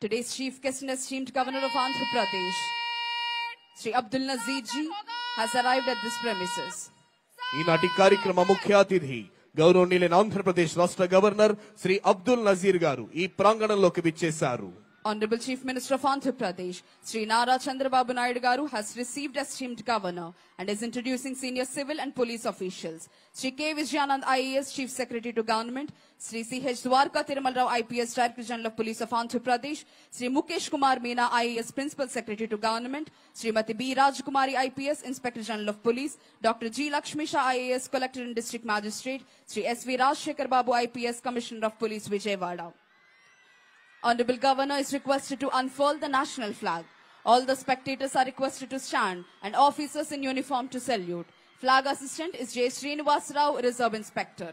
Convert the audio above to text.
Today's chief guest and esteemed Governor of Andhra Pradesh, Sri Abdul Nazir ji, has arrived at this premises. ఈనాటి కార్యక్రమ ముఖ్య అతిథి గౌరవనీయులైన ఆంధ్రప్రదేశ్ రాష్ట్ర గవర్నర్ శ్రీ అబ్దుల్ నజీర్ గారు ఈ ప్రాంగణంలోకి విచ్చేశారు. Honorable Chief Minister of Andhra Pradesh, Sri Nara Chandrababu Naidu Garu, has received esteemed governor and is introducing senior civil and police officials. Sri K. Vijayanand IAS, Chief Secretary to Government, Sri C.H. Dwarka Thirumal Rao IPS, Director General of Police of Andhra Pradesh, Sri Mukesh Kumar Meena IAS, Principal Secretary to Government, Srimati B. Rajkumari IPS, Inspector General of Police, Dr. G. Lakshmi Shah IAS, Collector and District Magistrate, Sri S.V. Rajshekhar Babu IPS, Commissioner of Police, Vijayawada. Honorable Governor is requested to unfurl the national flag. All the spectators are requested to stand and officers in uniform to salute. Flag assistant is J. Srinivas Rao, Reserve Inspector.